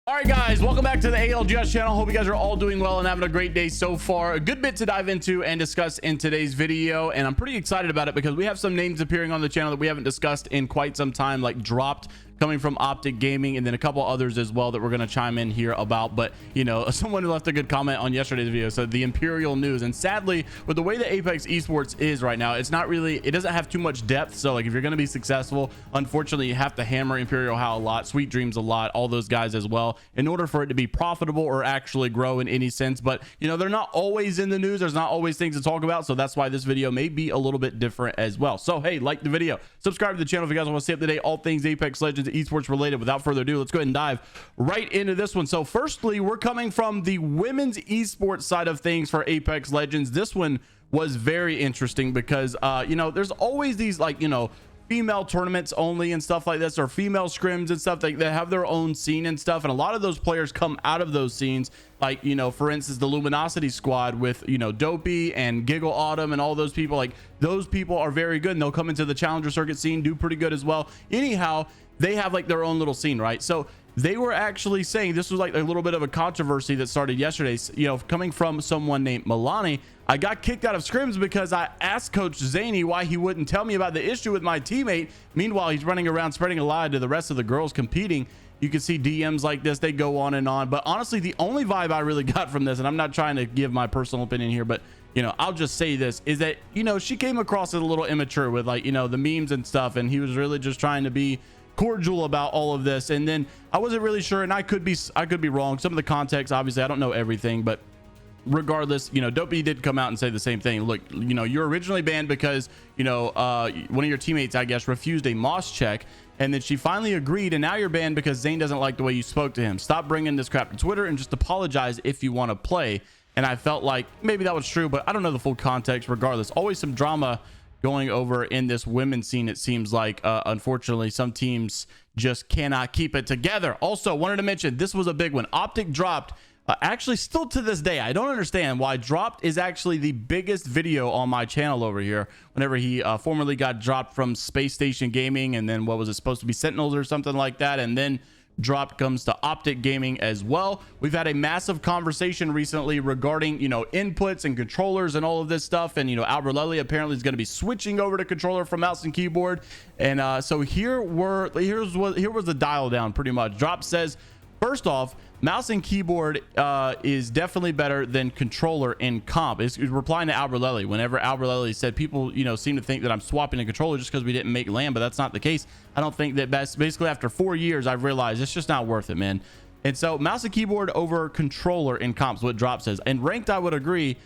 All right, guys, welcome back to the ALGS channel. Hope you guys are all doing well and having a great day so far. A good bit to dive into and discuss in today's video, and I'm pretty excited about it because we have some names appearing on the channel that we haven't discussed in quite some time, like Dropped, coming from OpTic Gaming, and then a couple others as well that we're going to chime in here about. But you know, someone who left a good comment on yesterday's video said the Imperial News, and sadly, with the way that ALGS Esports is right now, it doesn't have too much depth. So like, if you're going to be successful, unfortunately, you have to hammer Imperial How a lot, Sweet Dreams a lot, all those guys as well, in order for it to be profitable or actually grow in any sense. But you know, they're not always in the news. There's not always things to talk about, so that's why this video may be a little bit different as well. So hey, like the video, subscribe to the channel if you guys want to stay up to date all things Apex Legends Esports related. Without further ado, let's go ahead and dive right into this one. So firstly, we're coming from the women's esports side of things for Apex Legends. This one was very interesting because you know, there's always these, like, you know, female tournaments only and stuff like this, or female scrims and stuff like that have their own scene and stuff, and a lot of those players come out of those scenes, like, you know, for instance, the Luminosity squad with, you know, Dopey and Giggle Autumn and all those people. Like, those people are very good and they'll come into the challenger circuit scene, do pretty good as well. Anyhow, they have like their own little scene, right? So they were actually saying, this was like a little bit of a controversy that started yesterday, you know, coming from someone named Milani. I got kicked out of scrims because I asked Coach Zany why he wouldn't tell me about the issue with my teammate. Meanwhile, he's running around spreading a lie to the rest of the girls competing. You can see DMs like this, they go on and on. But honestly, the only vibe I really got from this, and I'm not trying to give my personal opinion here, but you know, I'll just say this, is that, you know, she came across as a little immature with, like, you know, the memes and stuff, and he was really just trying to be cordial about all of this. And then I wasn't really sure, and I could be wrong. Some of the context, obviously I don't know everything, but regardless, you know, Dopey did come out and say the same thing. Look, you know, you're originally banned because, you know, one of your teammates, I guess, refused a Moss check, and then she finally agreed, and now you're banned because Zane doesn't like the way you spoke to him. Stop bringing this crap to Twitter and just apologize if you want to play. And I felt like maybe that was true, but I don't know the full context. Regardless, always some drama going over in this women's scene, it seems like. Unfortunately, some teams just cannot keep it together. Also, wanted to mention, this was a big one. OpTic Dropped, actually still to this day, I don't understand why Dropped is actually the biggest video on my channel over here. Whenever he formerly got dropped from Space Station Gaming, and then what was it supposed to be, Sentinels or something like that, and then Dropped comes to OpTic Gaming as well. We've had a massive conversation recently regarding, you know, inputs and controllers and all of this stuff, and you know, Albert Lely apparently is going to be switching over to controller from mouse and keyboard. And so here was the dial down pretty much. Drop says, first off, mouse and keyboard is definitely better than controller in comp. It's replying to Albert Lely whenever Albert Lely said people, you know, seem to think that I'm swapping a controller just because we didn't make land, but that's not the case. I don't think that. Basically, after 4 years, I've realized it's just not worth it, man. And so mouse and keyboard over controller in comps, what Drop says. And ranked, I would agree,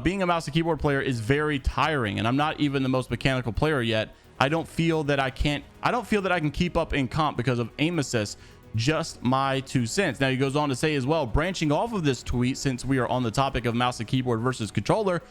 being a mouse and keyboard player is very tiring, and I'm not even the most mechanical player yet. I don't feel that I can keep up in comp because of aim assist. Just my 2 cents. Now he goes on to say as well, branching off of this tweet, since we are on the topic of mouse and keyboard versus controller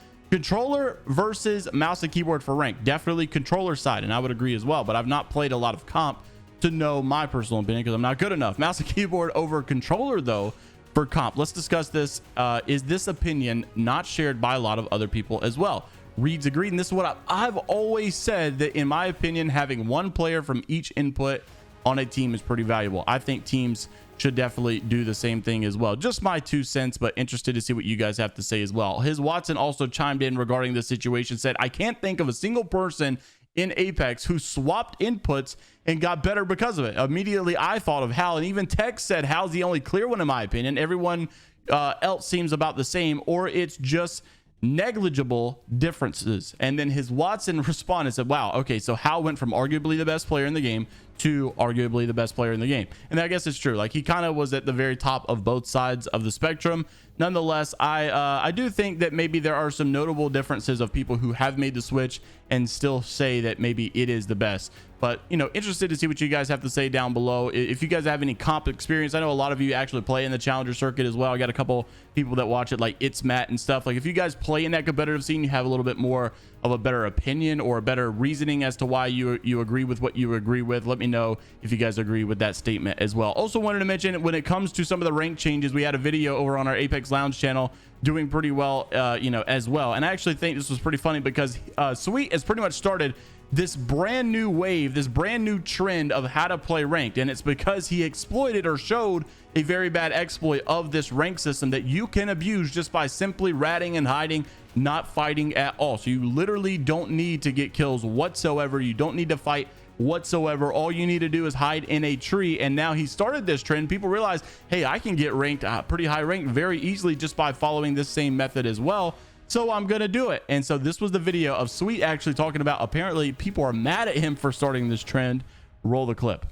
versus mouse and keyboard for rank, definitely controller side, and I would agree as well, but I've not played a lot of comp to know my personal opinion because I'm not good enough. Mouse and keyboard over controller though for comp. Let's discuss this. Is this opinion not shared by a lot of other people as well? Reeds agreed, and this is what I've always said, that in my opinion, having one player from each input on a team is pretty valuable. I think teams should definitely do the same thing as well. Just my 2 cents, but interested to see what you guys have to say as well. His Watson also chimed in regarding the situation, said, I can't think of a single person in Apex who swapped inputs and got better because of it. Immediately I thought of Hal, and even Tex said Hal's the only clear one in my opinion. Everyone else seems about the same, or it's just negligible differences. And then his Watson responded and said, wow, okay, so Hal went from arguably the best player in the game to arguably the best player in the game. And I guess it's true, like he kind of was at the very top of both sides of the spectrum. Nonetheless, I do think that maybe there are some notable differences of people who have made the switch and still say that maybe it is the best. But you know, interested to see what you guys have to say down below. If you guys have any comp experience, I know a lot of you actually play in the challenger circuit as well. I got a couple people that watch it, like It's Matt and stuff. Like if you guys play in that competitive scene, you have a little bit more of a better opinion or a better reasoning as to why you agree with what you agree with. Let me know if you guys agree with that statement as well. Also wanted to mention, when it comes to some of the rank changes, we had a video over on our Apex Lounge channel doing pretty well, you know, as well. And I actually think this was pretty funny because Sweet has pretty much started this brand new wave, this brand new trend of how to play ranked. And it's because he exploited or showed a very bad exploit of this rank system that you can abuse just by simply ratting and hiding, not fighting at all. So you literally don't need to get kills whatsoever. You don't need to fight whatsoever. All you need to do is hide in a tree. And now he started this trend. People realize, hey, I can get ranked pretty high ranked very easily just by following this same method as well. So I'm gonna do it. And so this was the video of Sweet actually talking about, apparently people are mad at him for starting this trend. Roll the clip.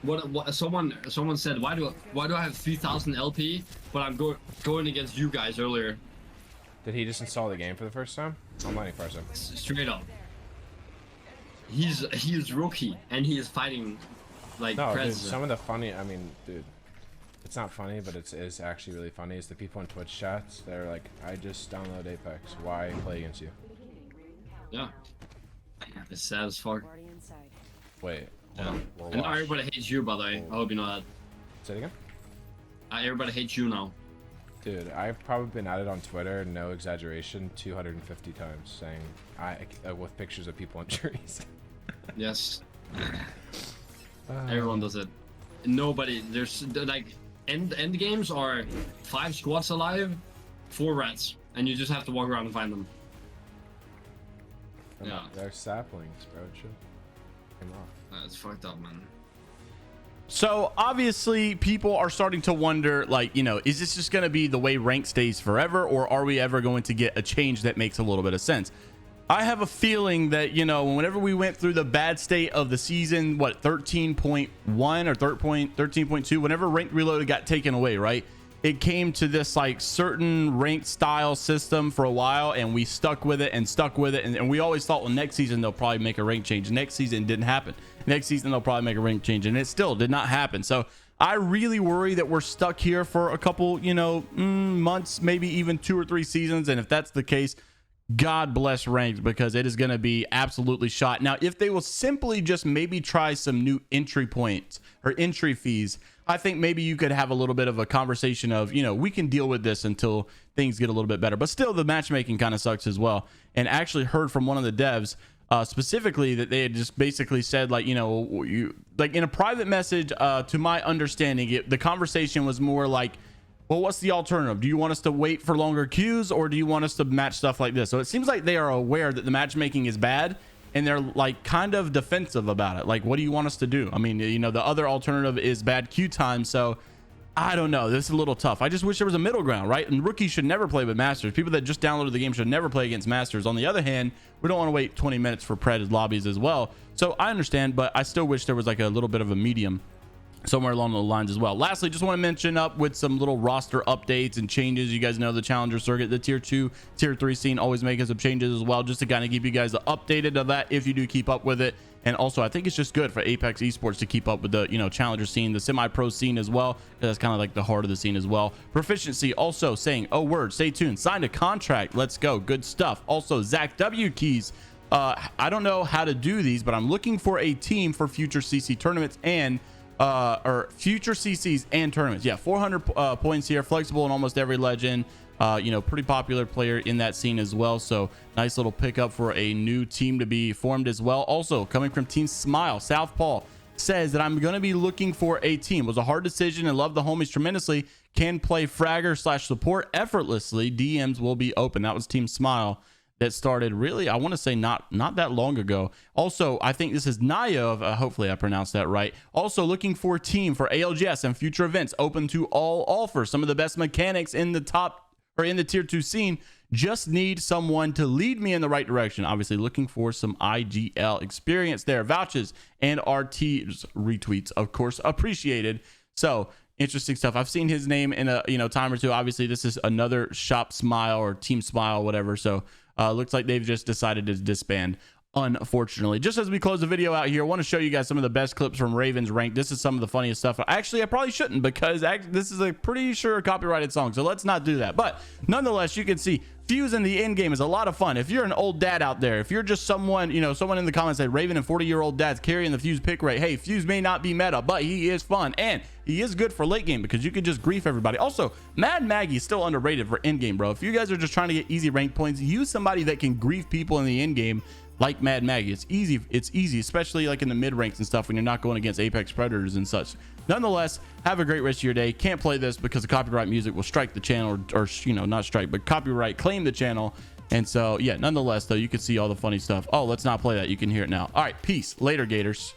What someone said, why do I have 3000 LP but I'm going against you guys earlier? Did he just install the game for the first time? I'm letting Farsa. Straight up. He's rookie and he is fighting like no, president. dude, some of the funny, I mean, dude, it's not funny, but it is actually really funny. Is the people in Twitch chats, they're like, I just download Apex. Why play against you? Yeah. It's sad as fuck. Wait. Yeah. And now everybody hates you, by the way. I hope you know that. Say it again? Everybody hates you now. Dude, I've probably been at it on Twitter, no exaggeration, 250 times, saying with pictures of people in trees. Yes. Everyone does it. Nobody. There's like end games are 5 squads alive, 4 rats, and you just have to walk around and find them. Yeah. They're saplings, bro. It should come off. That's fucked up, man. So obviously people are starting to wonder, like, you know, is this just going to be the way rank stays forever, or are we ever going to get a change that makes a little bit of sense? I have a feeling that, you know, whenever we went through the bad state of the season, what, 13.1 or 13.2, whenever Ranked Reloaded got taken away, right? It came to this like certain ranked style system for a while, and we stuck with it, and we always thought, well, next season they'll probably make a rank change. Next season didn't happen. Next season they'll probably make a rank change, and it still did not happen. So I really worry that we're stuck here for a couple, you know, months, maybe even 2 or 3 seasons. And if that's the case, God bless ranked, because it is going to be absolutely shot. Now, if they will simply just maybe try some new entry points or entry fees, I think maybe you could have a little bit of a conversation of, you know, we can deal with this until things get a little bit better. But still, the matchmaking kind of sucks as well. And actually heard from one of the devs specifically that they had just basically said, like, you know, like in a private message, to my understanding, the conversation was more like, well, what's the alternative? Do you want us to wait for longer queues, or do you want us to match stuff like this? So it seems like they are aware that the matchmaking is bad, and they're like kind of defensive about it. Like, what do you want us to do? I mean, you know, the other alternative is bad queue time. So I don't know. This is a little tough. I just wish there was a middle ground, right? And rookies should never play with masters. People that just downloaded the game should never play against masters. On the other hand, we don't want to wait 20 minutes for pred lobbies as well. So I understand, but I still wish there was like a little bit of a medium somewhere along the lines as well. Lastly, just want to mention up with some little roster updates and changes. You guys know the challenger circuit, the tier 2, tier 3 scene always making some changes as well, just to kind of keep you guys updated of that if you do keep up with it. And also, I think it's just good for APEX Esports to keep up with the, you know, challenger scene, the semi-pro scene as well, because that's kind of like the heart of the scene as well. Proficiency also saying, oh word, stay tuned, signed a contract, let's go, good stuff. Also, Zach W keys, I don't know how to do these, but I'm looking for a team for future CC tournaments and or future CCs and tournaments. Yeah, 400 points here, flexible in almost every legend. You know, pretty popular player in that scene as well. So nice little pickup for a new team to be formed as well. Also coming from Team Smile, Southpaw says that I'm going to be looking for a team. It was a hard decision and love the homies tremendously. Can play fragger / support effortlessly. DMs will be open. That was Team Smile that started really, I want to say not that long ago. Also, I think this is Naya, hopefully I pronounced that right. Also looking for a team for ALGS and future events, open to all offers. Some of the best mechanics in the top or in the tier 2 scene. Just need someone to lead me in the right direction. Obviously looking for some IGL experience there. Vouches and RT's retweets, of course, appreciated. So interesting stuff. I've seen his name in a, you know, time or two. Obviously this is another Shop Smile or Team Smile, whatever. So looks like they've just decided to disband, unfortunately. Just as we close the video out here, I want to show you guys some of the best clips from Ravens Ranked. This is some of the funniest stuff. Actually, I probably shouldn't, because this is a pretty sure copyrighted song, so let's not do that. But nonetheless, you can see Fuse in the end game is a lot of fun. If you're an old dad out there, if you're just someone, you know, someone in the comments said Raven and 40-year-old dads carrying the Fuse pick rate. Hey, Fuse may not be meta, but he is fun, and he is good for late game because you can just grief everybody. Also, Mad Maggie is still underrated for end game, bro. If you guys are just trying to get easy rank points, use somebody that can grief people in the end game. like Mad Maggie. It's easy, especially like in the mid ranks and stuff when you're not going against Apex Predators and such. Nonetheless, have a great rest of your day. Can't play this because the copyright music will strike the channel, or you know, not strike, but copyright claim the channel. And so yeah, nonetheless though, you can see all the funny stuff. Oh, let's not play that. You can hear it now. All right, peace. Later, Gators.